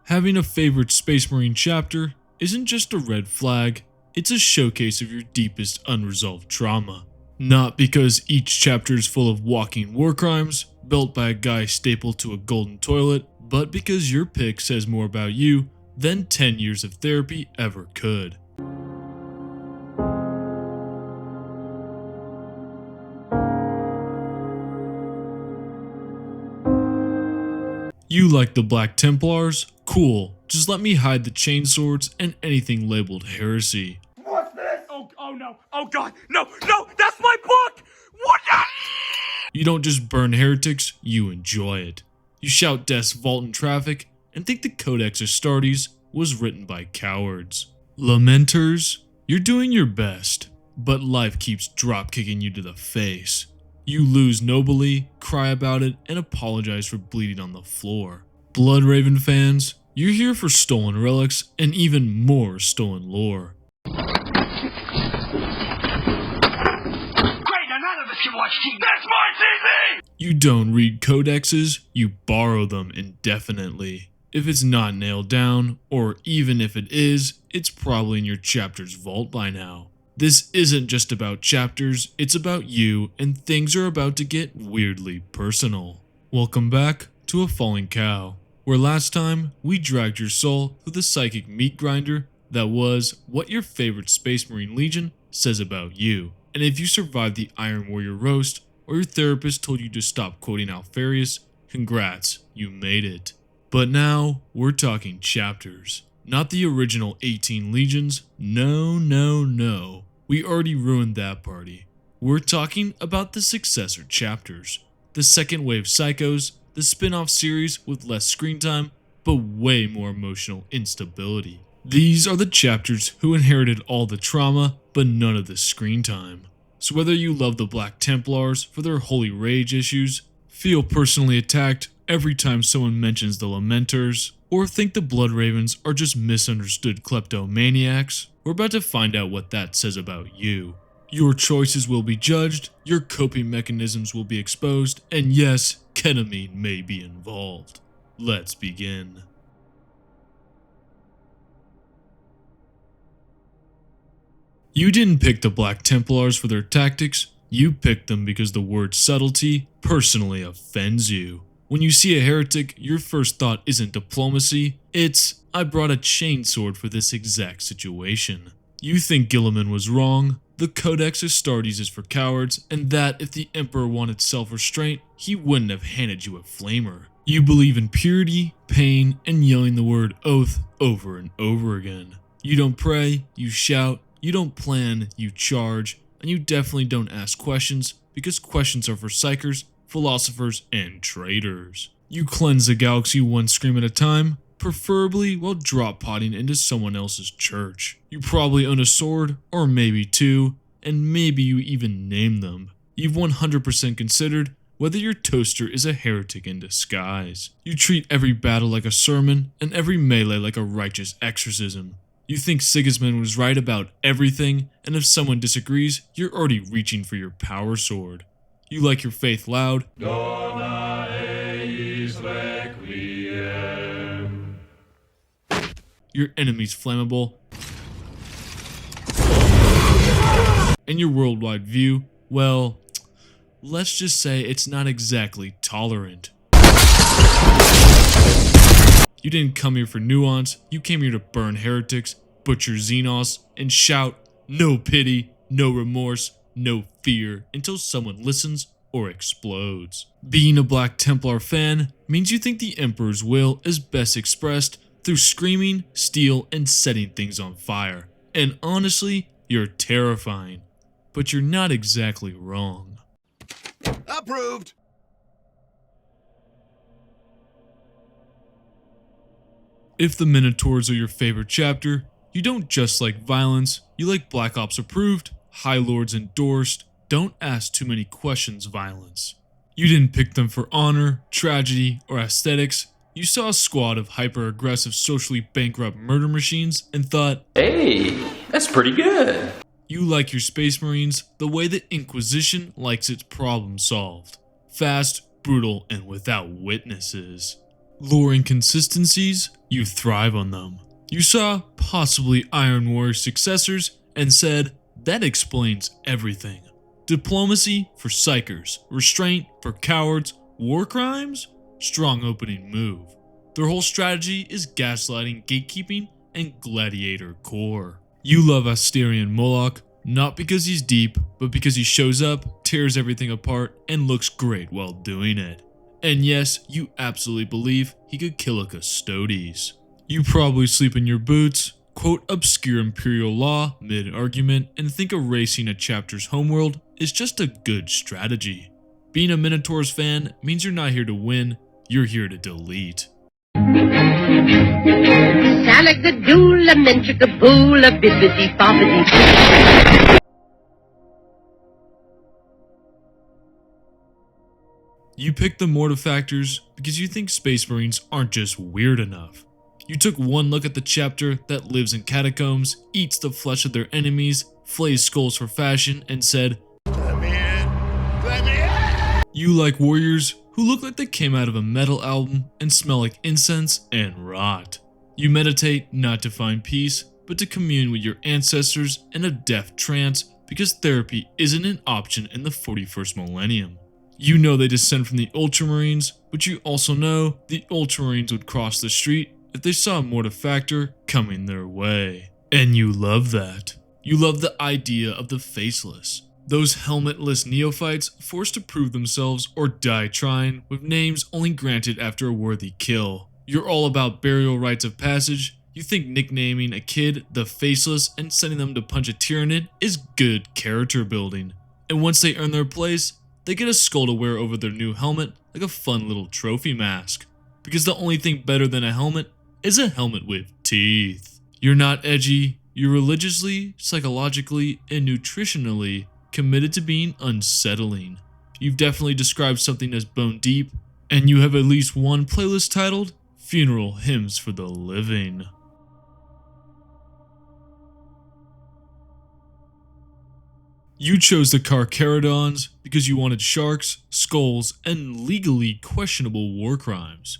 Having a favorite Space Marine chapter isn't just a red flag, it's a showcase of your deepest unresolved trauma. Not because each chapter is full of walking war crimes, built by a guy stapled to a golden toilet, but because your pick says more about you than 10 years of therapy ever could. You like the Black Templars? Cool, just let me hide the chainswords and anything labeled heresy. What's this? Oh no, oh god, no, that's my book! What? You don't just burn heretics, you enjoy it. You shout Death's Vault in traffic and think the Codex Astartes was written by cowards. Lamenters, you're doing your best, but life keeps drop-kicking you to the face. You lose nobly, cry about it, and apologize for bleeding on the floor. Bloodraven fans, you're here for stolen relics and even more stolen lore. Great, now none of us can watch TV. That's my TV! You don't read codexes, you borrow them indefinitely. If it's not nailed down, or even if it is, it's probably in your chapter's vault by now. This isn't just about chapters, it's about you, and things are about to get weirdly personal. Welcome back to A Falling Cow, where last time we dragged your soul through the psychic meat grinder that was what your favorite Space Marine Legion says about you. And if you survived the Iron Warrior roast, or your therapist told you to stop quoting Alfarius, congrats, you made it. But now, we're talking chapters. Not the original 18 legions, no. We already ruined that party. We're talking about the successor chapters. The second wave psychos, the spin-off series with less screen time, but way more emotional instability. These are the chapters who inherited all the trauma, but none of the screen time. So whether you love the Black Templars for their holy rage issues, feel personally attacked every time someone mentions the Lamenters, or think the Bloodravens are just misunderstood kleptomaniacs, we're about to find out what that says about you. Your choices will be judged, your coping mechanisms will be exposed, and yes, ketamine may be involved. Let's begin. You didn't pick the Black Templars for their tactics, you picked them because the word subtlety personally offends you. When you see a heretic, your first thought isn't diplomacy, it's, I brought a chainsword for this exact situation. You think Guilliman was wrong, the Codex Astartes is for cowards, and that if the Emperor wanted self-restraint, he wouldn't have handed you a flamer. You believe in purity, pain, and yelling the word oath over and over again. You don't pray, you shout, you don't plan, you charge, and you definitely don't ask questions, because questions are for psychers, philosophers, and traitors. You cleanse the galaxy one scream at a time, preferably while drop potting into someone else's church. You probably own a sword, or maybe two, and maybe you even name them. You've 100% considered whether your toaster is a heretic in disguise. You treat every battle like a sermon, and every melee like a righteous exorcism. You think Sigismund was right about everything, and if someone disagrees, you're already reaching for your power sword. You like your faith loud. Dona eis requiem. Your enemy's flammable. And your worldwide view, well, let's just say it's not exactly tolerant. You didn't come here for nuance, you came here to burn heretics, butcher Xenos, and shout, no pity, no remorse, no fear, until someone listens or explodes. Being a Black Templar fan means you think the Emperor's will is best expressed through screaming, steel, and setting things on fire. And honestly, you're terrifying. But you're not exactly wrong. Approved! If the Minotaurs are your favorite chapter, you don't just like violence, you like Black Ops approved, High Lords endorsed, don't ask too many questions violence. You didn't pick them for honor, tragedy, or aesthetics. You saw a squad of hyper-aggressive, socially bankrupt murder machines and thought, hey, that's pretty good. You like your Space Marines the way the Inquisition likes its problem solved. Fast, brutal, and without witnesses. Lore inconsistencies, you thrive on them. You saw possibly Iron Warrior successors and said, that explains everything. Diplomacy for psychers, restraint for cowards, war crimes? Strong opening move. Their whole strategy is gaslighting, gatekeeping, and gladiator core. You love Asterian Moloch, not because he's deep, but because he shows up, tears everything apart, and looks great while doing it. And yes, you absolutely believe he could kill a Custodes. You probably sleep in your boots, quote obscure imperial law mid-argument, and think erasing a chapter's homeworld is just a good strategy. Being a Minotaurs fan means you're not here to win, you're here to delete. Salagadoo, lamenticaboo, bibbidi bobbidi. You picked the Mortifactors because you think Space Marines aren't just weird enough. You took one look at the chapter that lives in catacombs, eats the flesh of their enemies, flays skulls for fashion, and said, Let me in. Let me in. you like warriors who look like they came out of a metal album and smell like incense and rot. You meditate not to find peace, but to commune with your ancestors in a death trance because therapy isn't an option in the 41st millennium. You know they descend from the Ultramarines, but you also know the Ultramarines would cross the street if they saw a Mortifactor coming their way. And you love that. You love the idea of the faceless. Those helmetless neophytes forced to prove themselves or die trying, with names only granted after a worthy kill. You're all about burial rites of passage. You think nicknaming a kid the Faceless and sending them to punch a Tyranid is good character building. And once they earn their place, they get a skull to wear over their new helmet like a fun little trophy mask. Because the only thing better than a helmet is a helmet with teeth. You're not edgy, you're religiously, psychologically, and nutritionally committed to being unsettling. You've definitely described something as bone deep, and you have at least one playlist titled Funeral Hymns for the Living. You chose the Carcharodons because you wanted sharks, skulls, and legally questionable war crimes.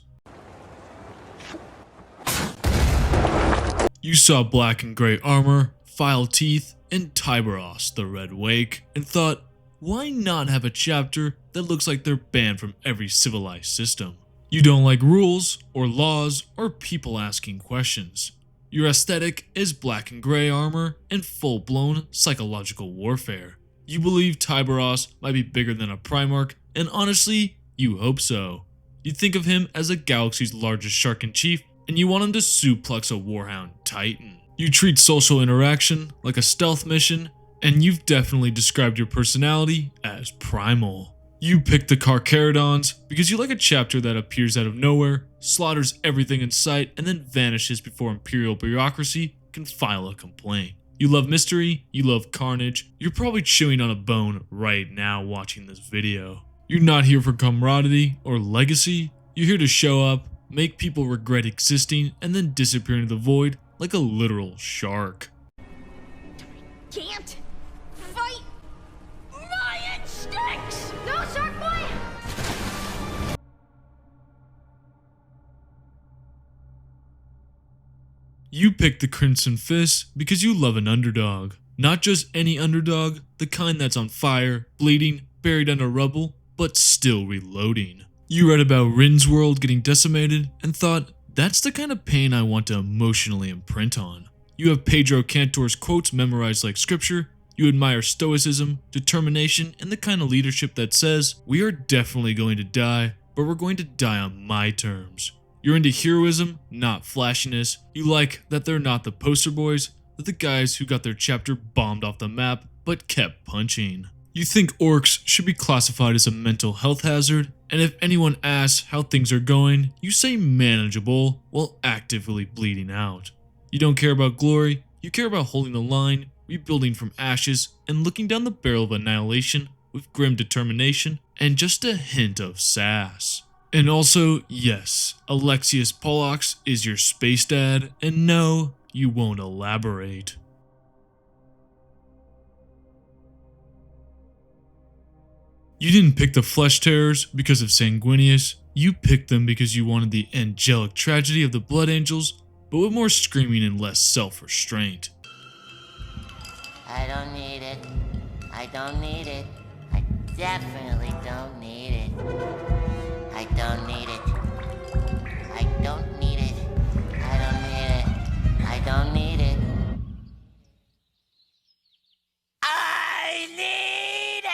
You saw black and gray armor, file teeth, and Tyberos, the Red Wake, and thought, why not have a chapter that looks like they're banned from every civilized system? You don't like rules, or laws, or people asking questions. Your aesthetic is black and gray armor and full-blown psychological warfare. You believe Tyberos might be bigger than a Primarch, and honestly, you hope so. You think of him as the galaxy's largest shark in chief, and you want him to suplex a Warhound Titan. You treat social interaction like a stealth mission, and you've definitely described your personality as primal. You picked the Carcharodons because you like a chapter that appears out of nowhere, slaughters everything in sight, and then vanishes before Imperial bureaucracy can file a complaint. You love mystery, you love carnage, you're probably chewing on a bone right now watching this video. You're not here for camaraderie or legacy, you're here to show up, make people regret existing, and then disappear into the void like a literal shark. Can't fight my instincts! No, Shark Boy! You picked the Crimson Fist because you love an underdog. Not just any underdog, the kind that's on fire, bleeding, buried under rubble, but still reloading. You read about Rin's world getting decimated and thought, that's the kind of pain I want to emotionally imprint on. You have Pedro Cantor's quotes memorized like scripture. You admire stoicism, determination, and the kind of leadership that says, we are definitely going to die, but we're going to die on my terms. You're into heroism, not flashiness. You like that they're not the poster boys, they're the guys who got their chapter bombed off the map, but kept punching. You think orcs should be classified as a mental health hazard, and if anyone asks how things are going, you say manageable while actively bleeding out. You don't care about glory, you care about holding the line, rebuilding from ashes, and looking down the barrel of annihilation with grim determination and just a hint of sass. And also, yes, Alexius Pollux is your space dad, and no, you won't elaborate. You didn't pick the Flesh Terrors because of Sanguinius, You picked them because you wanted the angelic tragedy of the Blood Angels, but with more screaming and less self-restraint. I don't need it. I don't need it. I definitely don't need it. I don't need it. I don't need it. I don't need it. I don't need it. I need it!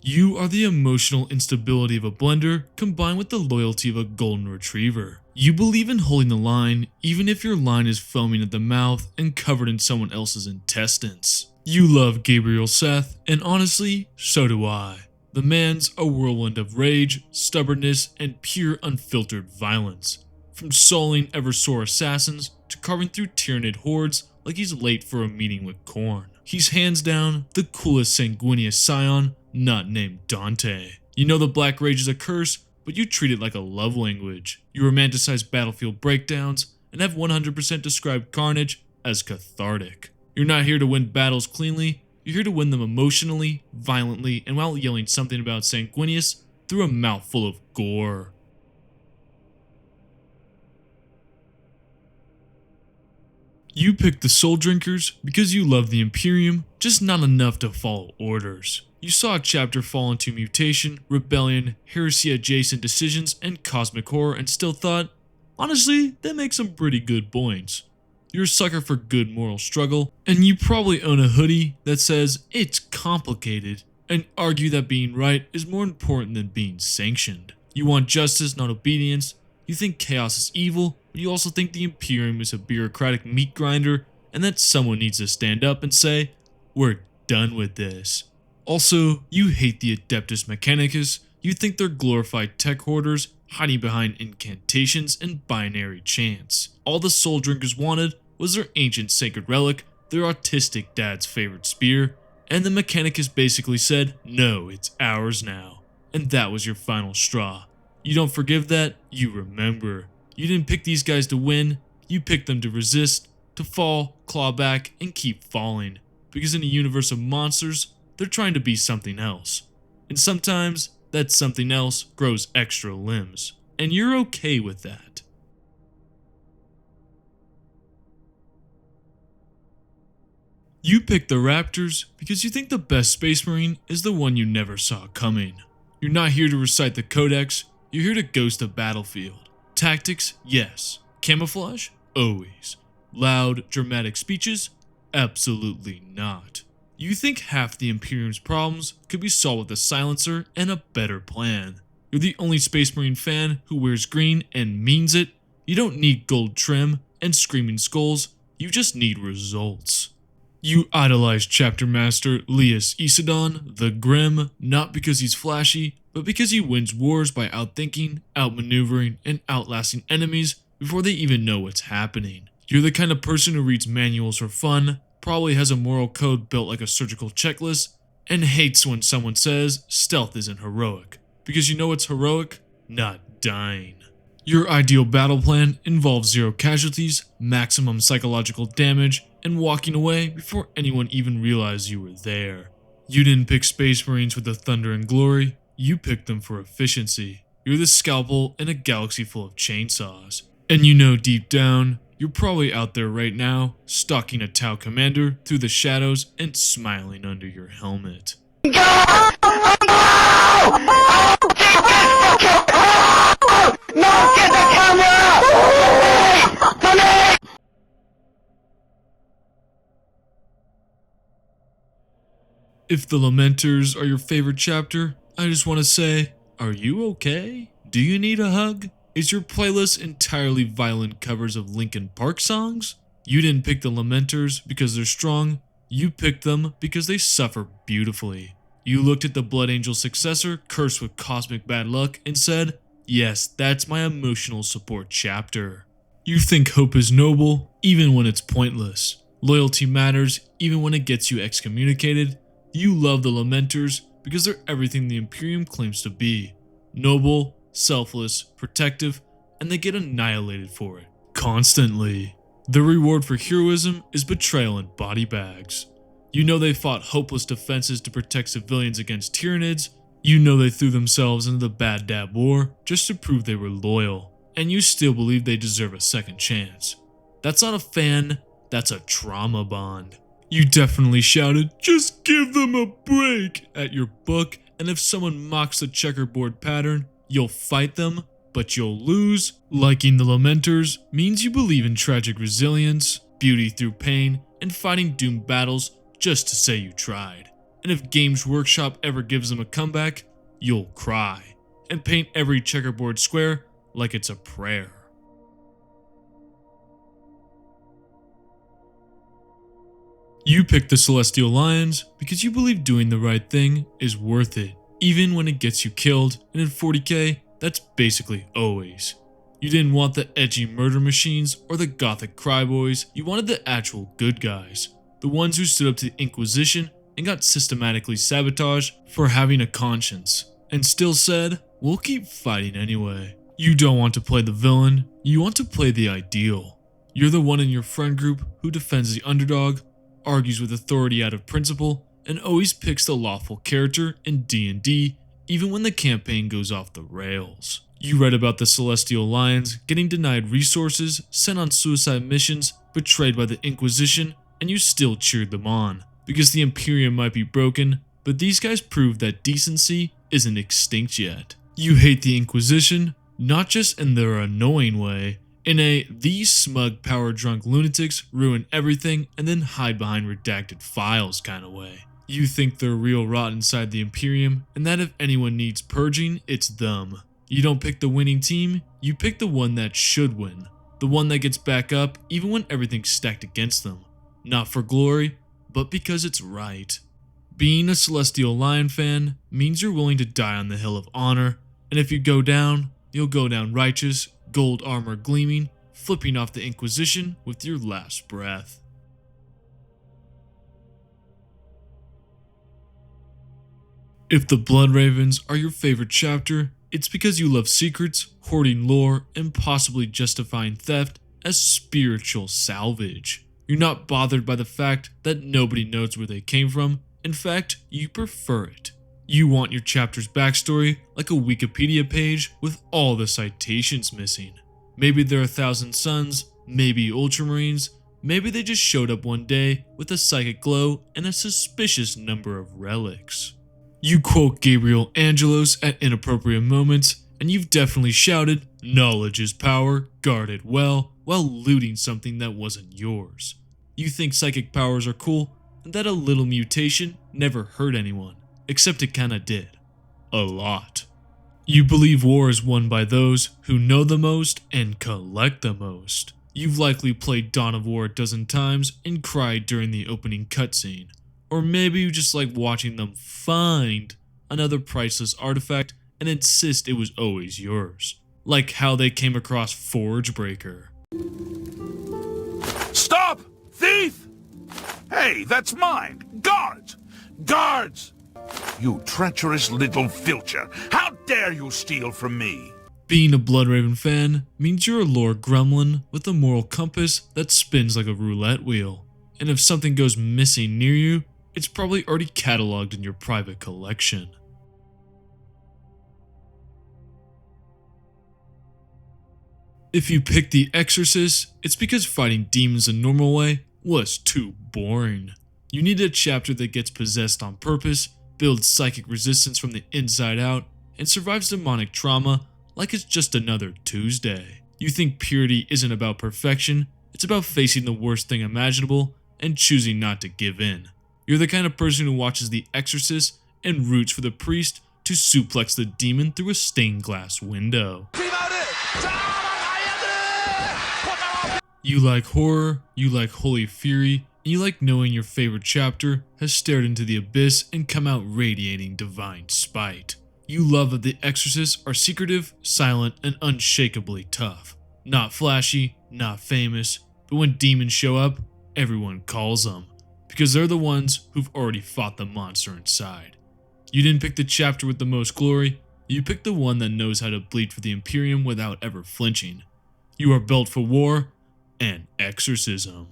You are the emotional instability of a blender combined with the loyalty of a golden retriever. You believe in holding the line even if your line is foaming at the mouth and covered in someone else's intestines. You love Gabriel Seth, and honestly, so do I. The man's a whirlwind of rage, stubbornness, and pure unfiltered violence. From soloing ever-sore assassins to carving through Tyranid hordes like he's late for a meeting with Khorne. He's hands down the coolest sanguineous scion not named Dante. You know the Black Rage is a curse, but you treat it like a love language. You romanticize battlefield breakdowns and have 100% described carnage as cathartic. You're not here to win battles cleanly, you're here to win them emotionally, violently, and while yelling something about sanguineous through a mouthful of gore. You picked the Soul Drinkers because you love the Imperium, just not enough to follow orders. You saw a chapter fall into mutation, rebellion, heresy-adjacent decisions, and cosmic horror and still thought, honestly, that makes some pretty good points. You're a sucker for good moral struggle, and you probably own a hoodie that says, it's complicated, and argue that being right is more important than being sanctioned. You want justice, not obedience. You think chaos is evil, but you also think the Imperium is a bureaucratic meat grinder, and that someone needs to stand up and say, we're done with this. Also, you hate the Adeptus Mechanicus. You think they're glorified tech hoarders, hiding behind incantations and binary chants. All the Soul Drinkers wanted was their ancient sacred relic, their autistic dad's favorite spear, and the Mechanicus basically said, no, it's ours now. And that was your final straw. You don't forgive that, you remember. You didn't pick these guys to win, you picked them to resist, to fall, claw back, and keep falling. Because in a universe of monsters, they're trying to be something else. And sometimes, that something else grows extra limbs. And you're okay with that. You picked the Raptors because you think the best Space Marine is the one you never saw coming. You're not here to recite the Codex, you're here to ghost a battlefield. Tactics, yes. Camouflage? Always. Loud, dramatic speeches? Absolutely not. You think half the Imperium's problems could be solved with a silencer and a better plan. You're the only Space Marine fan who wears green and means it. You don't need gold trim and screaming skulls, you just need results. You idolize Chapter Master Lias Isidon, the Grim, not because he's flashy, but because he wins wars by outthinking, outmaneuvering, and outlasting enemies before they even know what's happening. You're the kind of person who reads manuals for fun, probably has a moral code built like a surgical checklist, and hates when someone says stealth isn't heroic. Because you know what's heroic? Not dying. Your ideal battle plan involves 0 casualties, maximum psychological damage, and walking away before anyone even realized you were there. You didn't pick Space Marines with the thunder and glory, you picked them for efficiency. You're the scalpel in a galaxy full of chainsaws. And you know deep down, you're probably out there right now, stalking a Tau commander through the shadows and smiling under your helmet. If the Lamenters are your favorite chapter, I just want to say, are you okay? Do you need a hug? Is your playlist entirely violent covers of Linkin Park songs? You didn't pick the Lamenters because they're strong, you picked them because they suffer beautifully. You looked at the Blood Angel successor, cursed with cosmic bad luck, and said, yes, that's my emotional support chapter. You think hope is noble, even when it's pointless. Loyalty matters, even when it gets you excommunicated. You love the Lamenters because they're everything the Imperium claims to be. Noble, selfless, protective, and they get annihilated for it. Constantly. The reward for heroism is betrayal and body bags. You know they fought hopeless defenses to protect civilians against Tyranids, You know they threw themselves into the Bad Dab War just to prove they were loyal, and you still believe they deserve a second chance. That's not a fan, that's a trauma bond. You definitely shouted, "Just give them a break," at your book, and if someone mocks the checkerboard pattern, you'll fight them, but you'll lose. Liking the Lamenters means you believe in tragic resilience, beauty through pain, and fighting doomed battles just to say you tried. And if Games Workshop ever gives them a comeback, you'll cry, and paint every checkerboard square like it's a prayer. You pick the Celestial Lions because you believe doing the right thing is worth it, even when it gets you killed, and in 40k, that's basically always. You didn't want the edgy murder machines or the gothic cryboys, you wanted the actual good guys. The ones who stood up to the Inquisition and got systematically sabotaged for having a conscience, and still said, "We'll keep fighting anyway." You don't want to play the villain, you want to play the ideal. You're the one in your friend group who defends the underdog, argues with authority out of principle, and always picks the lawful character in D&D, even when the campaign goes off the rails. You read about the Celestial Lions getting denied resources, sent on suicide missions, betrayed by the Inquisition, and you still cheered them on, because the Imperium might be broken, but these guys proved that decency isn't extinct yet. You hate the Inquisition, not just in their annoying way, in a "these smug power-drunk lunatics ruin everything and then hide behind redacted files" kind of way. You think they're real rot inside the Imperium, and that if anyone needs purging, it's them. You don't pick the winning team, you pick the one that should win. The one that gets back up even when everything's stacked against them. Not for glory, but because it's right. Being a Celestial Lion fan means you're willing to die on the hill of honor, and if you go down, you'll go down righteous, gold armor gleaming, flipping off the Inquisition with your last breath. If the Blood Ravens are your favorite chapter, it's because you love secrets, hoarding lore, and possibly justifying theft as spiritual salvage. You're not bothered by the fact that nobody knows where they came from. In fact, you prefer it. You want your chapter's backstory like a Wikipedia page with all the citations missing. Maybe they're 1,000 suns, maybe Ultramarines, maybe they just showed up one day with a psychic glow and a suspicious number of relics. You quote Gabriel Angelos at inappropriate moments, and you've definitely shouted, "Knowledge is power, guard it well," while looting something that wasn't yours. You think psychic powers are cool, and that a little mutation never hurt anyone, except it kinda did. A lot. You believe war is won by those who know the most and collect the most. You've likely played Dawn of War a dozen times and cried during the opening cutscene. Or maybe you just like watching them find another priceless artifact and insist it was always yours. Like how they came across Forgebreaker. Stop! Thief! Hey, that's mine! Guards! Guards! You treacherous little filcher! How dare you steal from me? Being a Bloodraven fan means you're a lore gremlin with a moral compass that spins like a roulette wheel. And if something goes missing near you, it's probably already cataloged in your private collection. If you pick the Exorcists, it's because fighting demons the normal way was too boring. You need a chapter that gets possessed on purpose, builds psychic resistance from the inside out, and survives demonic trauma like it's just another Tuesday. You think purity isn't about perfection, it's about facing the worst thing imaginable and choosing not to give in. You're the kind of person who watches The Exorcist and roots for the priest to suplex the demon through a stained glass window. You like horror, you like holy fury, and you like knowing your favorite chapter has stared into the abyss and come out radiating divine spite. You love that the Exorcists are secretive, silent, and unshakably tough. Not flashy, not famous, but when demons show up, everyone calls them. Because they're the ones who've already fought the monster inside. You didn't pick the chapter with the most glory, you picked the one that knows how to bleed for the Imperium without ever flinching. You are built for war and exorcism.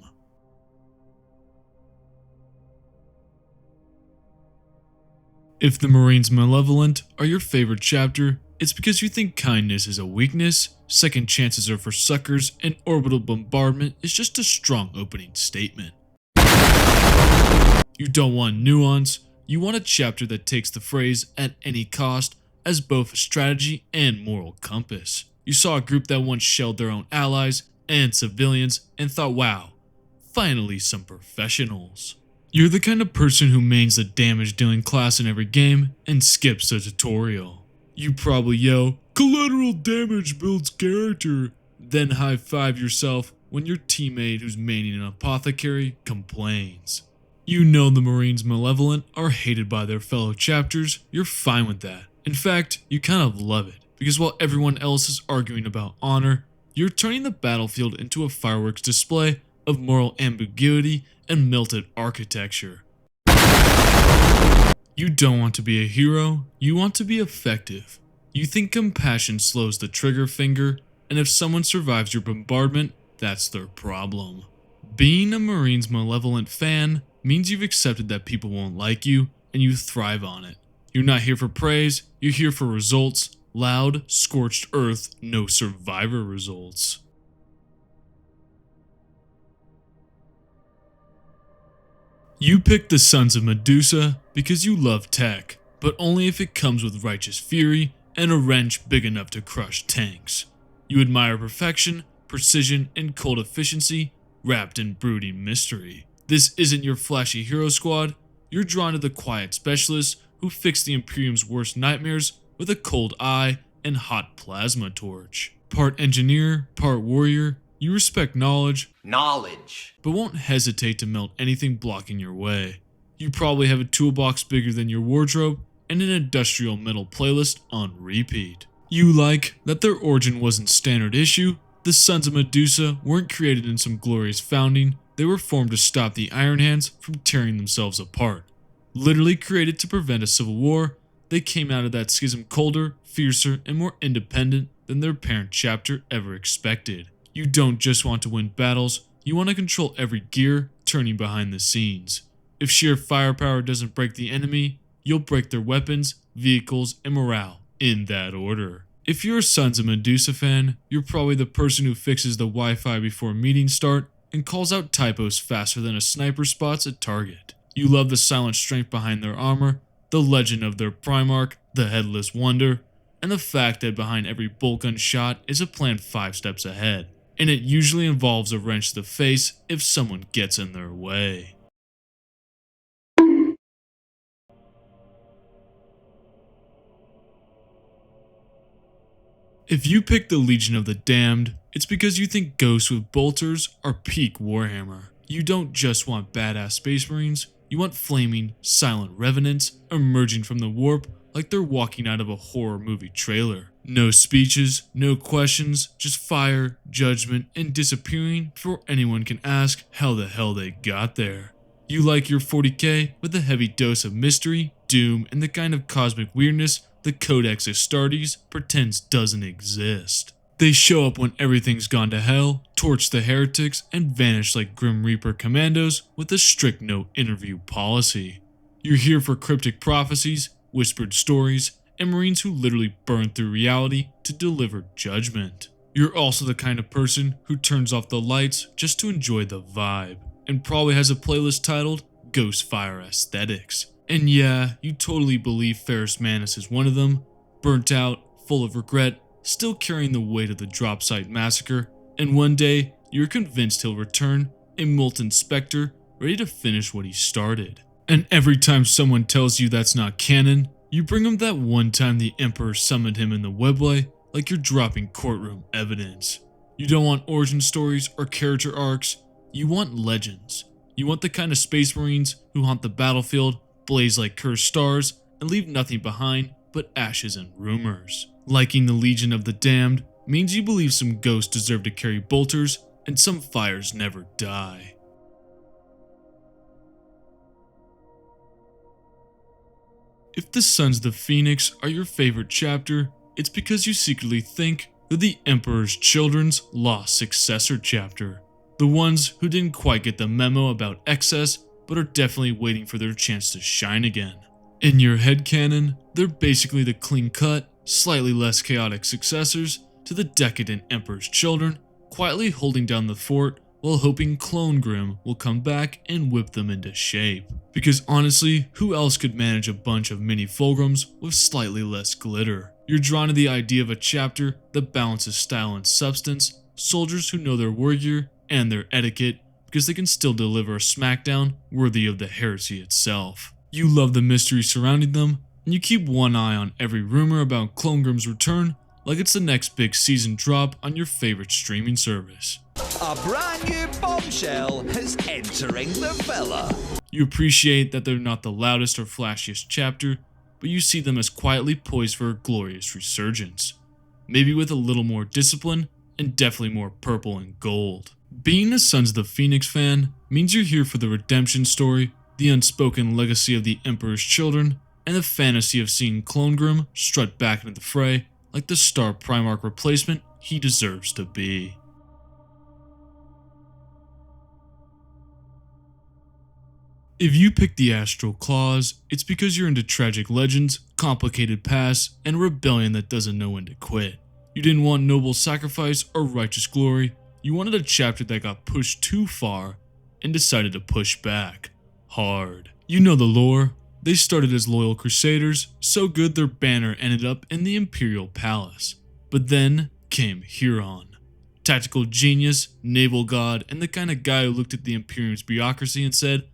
If the Marines Malevolent are your favorite chapter, it's because you think kindness is a weakness, second chances are for suckers, and orbital bombardment is just a strong opening statement. You don't want nuance, you want a chapter that takes the phrase "at any cost" as both a strategy and moral compass. You saw a group that once shelled their own allies and civilians and thought, wow, finally some professionals. You're the kind of person who mains the damage dealing class in every game and skips the tutorial. You probably yell, "Collateral damage builds character," then high five yourself when your teammate who's maining an apothecary complains. You know the Marines Malevolent are hated by their fellow chapters, you're fine with that. In fact, you kind of love it, because while everyone else is arguing about honor, you're turning the battlefield into a fireworks display of moral ambiguity and melted architecture. You don't want to be a hero, you want to be effective. You think compassion slows the trigger finger, and if someone survives your bombardment, that's their problem. Being a Marines Malevolent fan means you've accepted that people won't like you, and you thrive on it. You're not here for praise, you're here for results. Loud, scorched earth, no survivor results. You pick the Sons of Medusa because you love tech, but only if it comes with righteous fury and a wrench big enough to crush tanks. You admire perfection, precision, and cold efficiency wrapped in brooding mystery. This isn't your flashy hero squad, you're drawn to the quiet specialists who fix the Imperium's worst nightmares with a cold eye and hot plasma torch. Part engineer, part warrior, you respect knowledge, but won't hesitate to melt anything blocking your way. You probably have a toolbox bigger than your wardrobe and an industrial metal playlist on repeat. You like that their origin wasn't standard issue, the Sons of Medusa weren't created in some glorious founding, they were formed to stop the Iron Hands from tearing themselves apart. Literally created to prevent a civil war, they came out of that schism colder, fiercer, and more independent than their parent chapter ever expected. You don't just want to win battles, you want to control every gear turning behind the scenes. If sheer firepower doesn't break the enemy, you'll break their weapons, vehicles, and morale, in that order. If you're a Sons of Medusa fan, you're probably the person who fixes the Wi-Fi before meetings start and calls out typos faster than a sniper spots a target. You love the silent strength behind their armor, the legend of their Primarch, the Headless Wonder, and the fact that behind every bolt gun shot is a plan 5 steps ahead, and it usually involves a wrench to the face if someone gets in their way. If you pick the Legion of the Damned, it's because you think ghosts with bolters are peak Warhammer. You don't just want badass Space Marines, you want flaming, silent revenants emerging from the warp like they're walking out of a horror movie trailer. No speeches, no questions, just fire, judgment, and disappearing before anyone can ask how the hell they got there. You like your 40k with a heavy dose of mystery, doom, and the kind of cosmic weirdness the Codex Astartes pretends doesn't exist. They show up when everything's gone to hell, torch the heretics, and vanish like Grim Reaper commandos with a strict no interview policy. You're here for cryptic prophecies, whispered stories, and Marines who literally burn through reality to deliver judgment. You're also the kind of person who turns off the lights just to enjoy the vibe, and probably has a playlist titled Ghost Fire Aesthetics. And yeah, you totally believe Ferrus Manus is one of them, burnt out, full of regret, still carrying the weight of the drop site massacre, and one day, you're convinced he'll return, a molten specter, ready to finish what he started. And every time someone tells you that's not canon, you bring him that one time the Emperor summoned him in the Webway, like you're dropping courtroom evidence. You don't want origin stories or character arcs, you want legends. You want the kind of Space Marines who haunt the battlefield, blaze like cursed stars, and leave nothing behind but ashes and rumors. Liking the Legion of the Damned means you believe some ghosts deserve to carry bolters, and some fires never die. If the Sons of the Phoenix are your favorite chapter, it's because you secretly think they're the Emperor's Children's lost successor chapter. The ones who didn't quite get the memo about excess, but are definitely waiting for their chance to shine again. In your headcanon, they're basically the clean-cut, slightly less chaotic successors to the decadent Emperor's Children, quietly holding down the fort while hoping Clone Grim will come back and whip them into shape. Because honestly, who else could manage a bunch of mini Fulgrims with slightly less glitter? You're drawn to the idea of a chapter that balances style and substance, soldiers who know their war gear and their etiquette because they can still deliver a smackdown worthy of the heresy itself. You love the mystery surrounding them, and you keep one eye on every rumor about Clone Grim's return like it's the next big season drop on your favorite streaming service. A brand new bombshell is entering the villa. You appreciate that they're not the loudest or flashiest chapter, but you see them as quietly poised for a glorious resurgence. Maybe with a little more discipline, and definitely more purple and gold. Being a Sons of the Phoenix fan means you're here for the redemption story, the unspoken legacy of the Emperor's Children, and the fantasy of seeing Clone Grim strut back into the fray like the star Primarch replacement he deserves to be. If you pick the Astral Clause, it's because you're into tragic legends, complicated pasts, and rebellion that doesn't know when to quit. You didn't want noble sacrifice or righteous glory, you wanted a chapter that got pushed too far and decided to push back. Hard. You know the lore. They started as loyal crusaders, so good their banner ended up in the Imperial Palace. But then came Huron. Tactical genius, naval god, and the kind of guy who looked at the Imperium's bureaucracy and said,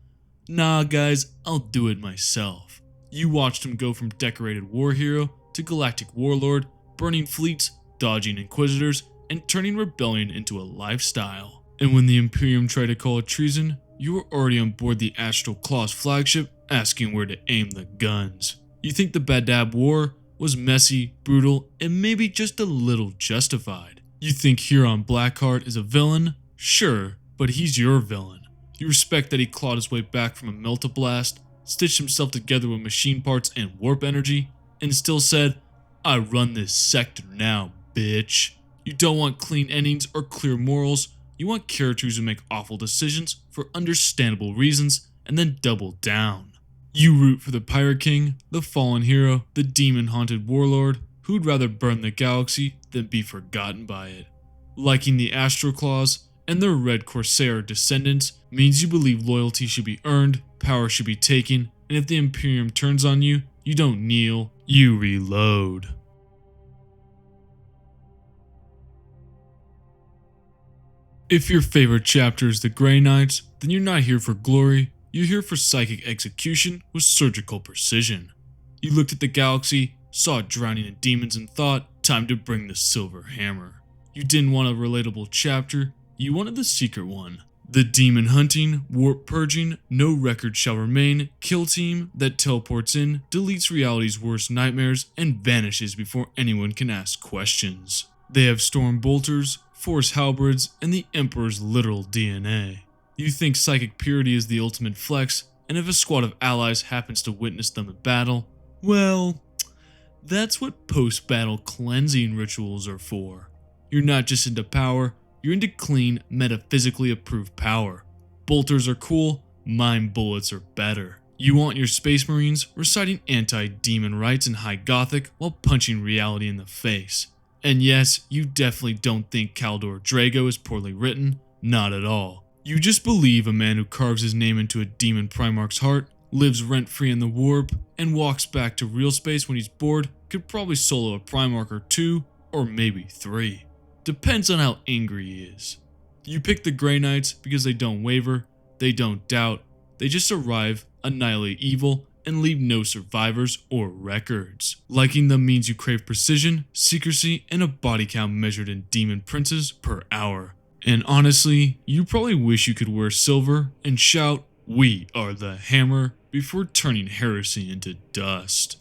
"Nah guys, I'll do it myself." You watched him go from decorated war hero to galactic warlord, burning fleets, dodging inquisitors, and turning rebellion into a lifestyle. And when the Imperium tried to call it treason, you were already on board the Astral Claws flagship asking where to aim the guns. You think the Badab War was messy, brutal, and maybe just a little justified. You think Huron Blackheart is a villain? Sure, but he's your villain. You respect that he clawed his way back from a Meltablast, stitched himself together with machine parts and warp energy, and still said, "I run this sector now, bitch." You don't want clean endings or clear morals, you want characters who make awful decisions for understandable reasons and then double down. You root for the Pirate King, the fallen hero, the demon-haunted warlord, who'd rather burn the galaxy than be forgotten by it. Liking the Astral Claws and their red Corsair descendants means you believe loyalty should be earned, power should be taken, and if the Imperium turns on you, you don't kneel, you reload. If your favorite chapter is the Grey Knights, then you're not here for glory, you're here for psychic execution with surgical precision. You looked at the galaxy, saw it drowning in demons and thought, time to bring the silver hammer. You didn't want a relatable chapter, you wanted the secret one. The demon hunting, warp purging, no record shall remain, kill team that teleports in, deletes reality's worst nightmares, and vanishes before anyone can ask questions. They have storm bolters, force halberds, and the Emperor's literal DNA. You think psychic purity is the ultimate flex, and if a squad of allies happens to witness them in battle, well, that's what post-battle cleansing rituals are for. You're not just into power, you're into clean, metaphysically approved power. Bolters are cool, mind bullets are better. You want your Space Marines reciting anti-demon rites in High Gothic while punching reality in the face. And yes, you definitely don't think Caldor Drago is poorly written, not at all. You just believe a man who carves his name into a demon Primarch's heart, lives rent-free in the warp, and walks back to real space when he's bored could probably solo a Primarch or two, or maybe three. Depends on how angry he is. You pick the Grey Knights because they don't waver, they don't doubt, they just arrive, annihilate evil, and leave no survivors or records. Liking them means you crave precision, secrecy, and a body count measured in demon princes per hour. And honestly, you probably wish you could wear silver and shout, "We are the hammer," before turning heresy into dust.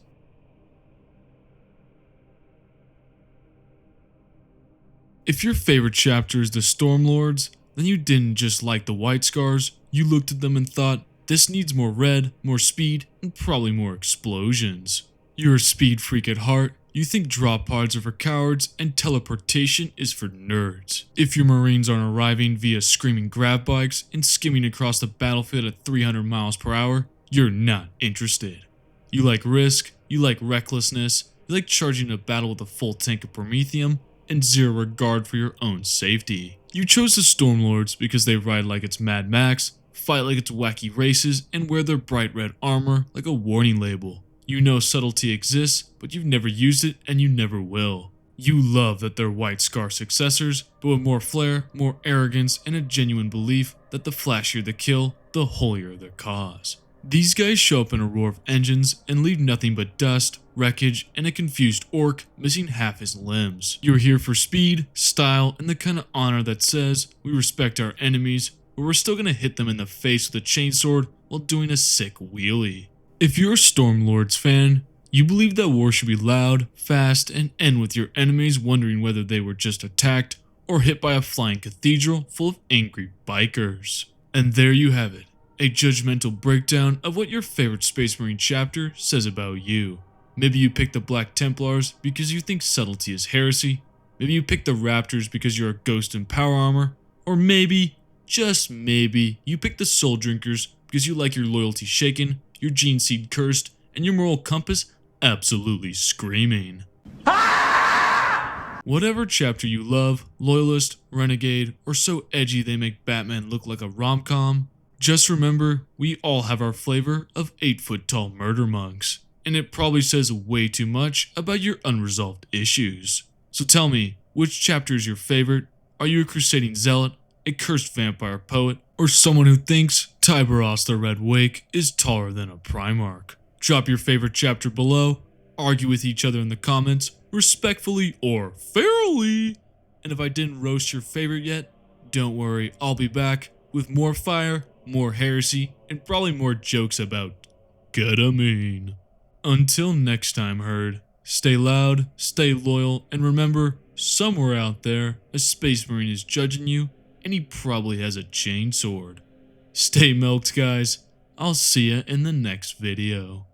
If your favorite chapter is the Stormlords, then you didn't just like the White Scars, you looked at them and thought, this needs more red, more speed, and probably more explosions. You're a speed freak at heart, you think drop pods are for cowards and teleportation is for nerds. If your Marines aren't arriving via screaming grab bikes and skimming across the battlefield at 300 miles per hour, you're not interested. You like risk, you like recklessness, you like charging a battle with a full tank of Promethium, and zero regard for your own safety. You chose the Stormlords because they ride like it's Mad Max, fight like it's wacky races, and wear their bright red armor like a warning label. You know subtlety exists, but you've never used it and you never will. You love that they're white scar successors, but with more flair, more arrogance, and a genuine belief that the flashier the kill, the holier their cause. These guys show up in a roar of engines and leave nothing but dust, wreckage, and a confused orc missing half his limbs. You're here for speed, style, and the kind of honor that says we respect our enemies, but we're still gonna hit them in the face with a chainsword while doing a sick wheelie. If you're a Stormlords fan, you believe that war should be loud, fast, and end with your enemies wondering whether they were just attacked or hit by a flying cathedral full of angry bikers. And there you have it. A judgmental breakdown of what your favorite Space Marine chapter says about you. Maybe you picked the Black Templars because you think subtlety is heresy. Maybe you picked the Raptors because you're a ghost in power armor. Or maybe, just maybe, you picked the Soul Drinkers because you like your loyalty shaken, your gene seed cursed, and your moral compass absolutely screaming. Whatever chapter you love, Loyalist, Renegade, or so edgy they make Batman look like a rom-com, just remember, we all have our flavor of 8-foot-tall murder monks, and it probably says way too much about your unresolved issues. So tell me, which chapter is your favorite? Are you a crusading zealot, a cursed vampire poet, or someone who thinks Tiberos the Red Wake is taller than a Primarch? Drop your favorite chapter below, argue with each other in the comments, respectfully or fairly. And if I didn't roast your favorite yet, don't worry, I'll be back with more fire, more heresy, and probably more jokes about ketamine. Until next time, herd, stay loud, stay loyal, and remember, somewhere out there, a Space Marine is judging you, and he probably has a chain sword. Stay milked, guys. I'll see ya in the next video.